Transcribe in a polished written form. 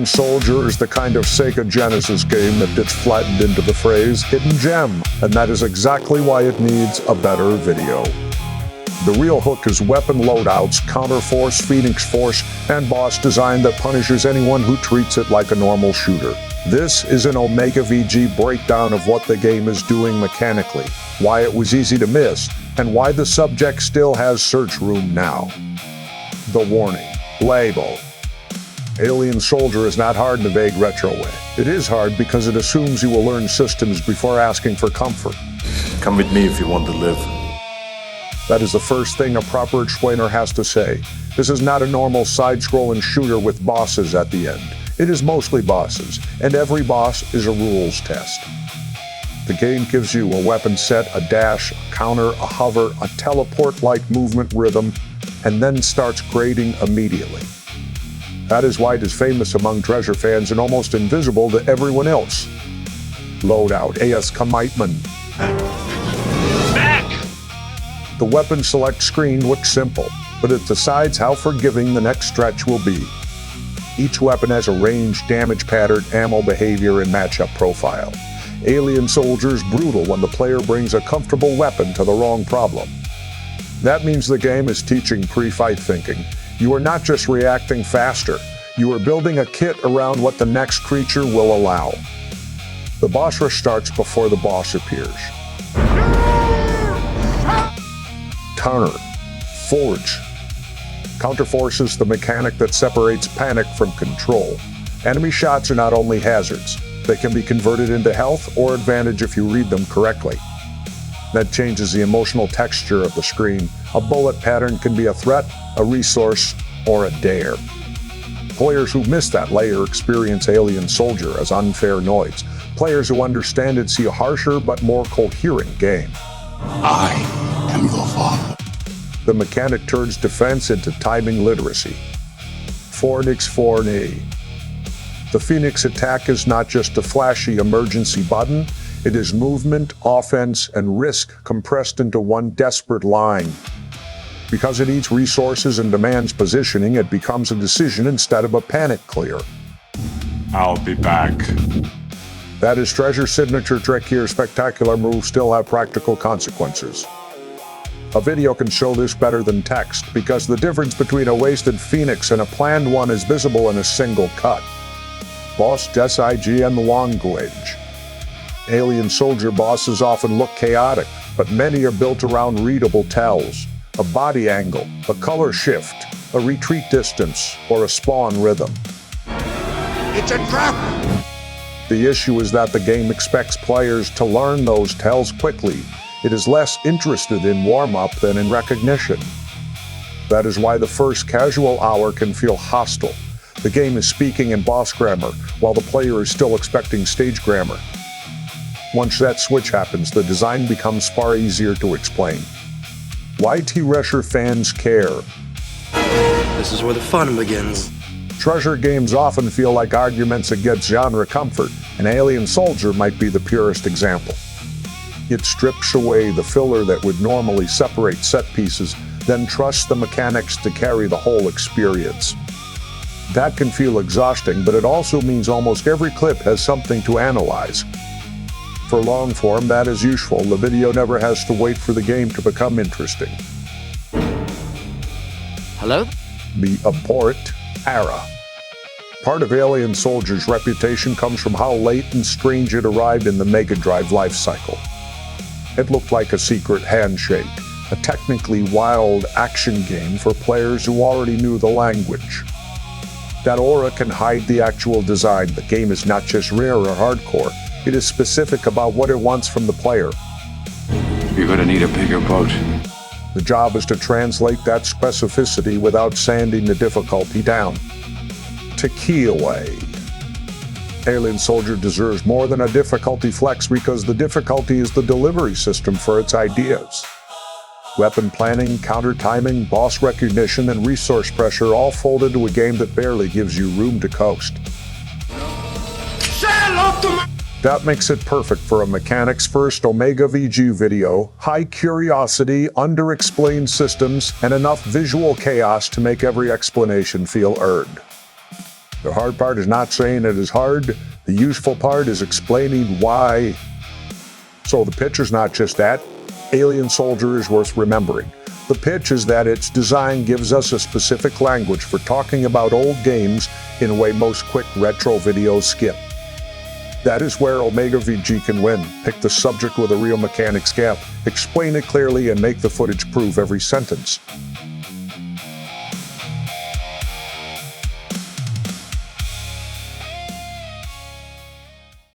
Alien Soldier is the kind of Sega Genesis game that gets flattened into the phrase hidden gem, and that is exactly why it needs a better video. The real hook is weapon loadouts, counterforce, Phoenix Force, and boss design that punishes anyone who treats it like a normal shooter. This is an OmegaVG breakdown of what the game is doing mechanically, why it was easy to miss, and why the subject still has search room now. The warning. Label. Alien Soldier is not hard in a vague retro way. It is hard because it assumes you will learn systems before asking for comfort. Come with me if you want to live. That is the first thing a proper explainer has to say. This is not a normal side-scrolling shooter with bosses at the end. It is mostly bosses, and every boss is a rules test. The game gives you a weapon set, a dash, a counter, a hover, a teleport-like movement rhythm, and then starts grading immediately. That is why it is famous among treasure fans and almost invisible to everyone else. Loadout, AS Commitment. Back! The weapon select screen looks simple, but it decides how forgiving the next stretch will be. Each weapon has a range, damage pattern, ammo behavior, and matchup profile. Alien Soldier is brutal when the player brings a comfortable weapon to the wrong problem. That means the game is teaching pre-fight thinking. You are not just reacting faster, you are building a kit around what the next creature will allow. The boss rush starts before the boss appears. Counter. Forge. Counterforce is the mechanic that separates panic from control. Enemy shots are not only hazards, they can be converted into health or advantage if you read them correctly. That changes the emotional texture of the screen. A bullet pattern can be a threat, a resource, or a dare. Players who miss that layer experience Alien Soldier as unfair noise. Players who understand it see a harsher but more coherent game. I am your father. The mechanic turns defense into timing literacy. Phoenix Force. The Phoenix attack is not just a flashy emergency button, it is movement, offense, and risk compressed into one desperate line. Because it eats resources and demands positioning, it becomes a decision instead of a panic clear. I'll be back. That is Treasure's signature trick here. Spectacular moves still have practical consequences. A video can show this better than text, because the difference between a wasted Phoenix and a planned one is visible in a single cut. Boss SIG and the language. Alien Soldier bosses often look chaotic, but many are built around readable tells. A body angle, a color shift, a retreat distance, or a spawn rhythm. It's a trap! The issue is that the game expects players to learn those tells quickly. It is less interested in warm-up than in recognition. That is why the first casual hour can feel hostile. The game is speaking in boss grammar, while the player is still expecting stage grammar. Once that switch happens, the design becomes far easier to explain. Why Treasure fans care? This is where the fun begins. Treasure games often feel like arguments against genre comfort, and Alien Soldier might be the purest example. It strips away the filler that would normally separate set pieces, then trusts the mechanics to carry the whole experience. That can feel exhausting, but it also means almost every clip has something to analyze. For long form, that is useful. The video never has to wait for the game to become interesting. Hello? The abort era. Part of Alien Soldier's reputation comes from how late and strange it arrived in the Mega Drive life cycle. It looked like a secret handshake, a technically wild action game for players who already knew the language. That aura can hide the actual design. The game is not just rare or hardcore, it is specific about what it wants from the player. You're gonna need a bigger boat. The job is to translate that specificity without sanding the difficulty down. Tequila. Alien Soldier deserves more than a difficulty flex because the difficulty is the delivery system for its ideas. Weapon planning, counter timing, boss recognition, and resource pressure all fold into a game that barely gives you room to coast. That makes it perfect for a mechanics first OmegaVG video, high curiosity, under-explained systems, and enough visual chaos to make every explanation feel earned. The hard part is not saying it is hard. The useful part is explaining why. So the pitch is not just that. Alien Soldier is worth remembering. The pitch is that its design gives us a specific language for talking about old games in a way most quick retro videos skip. That is where OmegaVG can win. Pick the subject with a real mechanics gap, explain it clearly, and make the footage prove every sentence.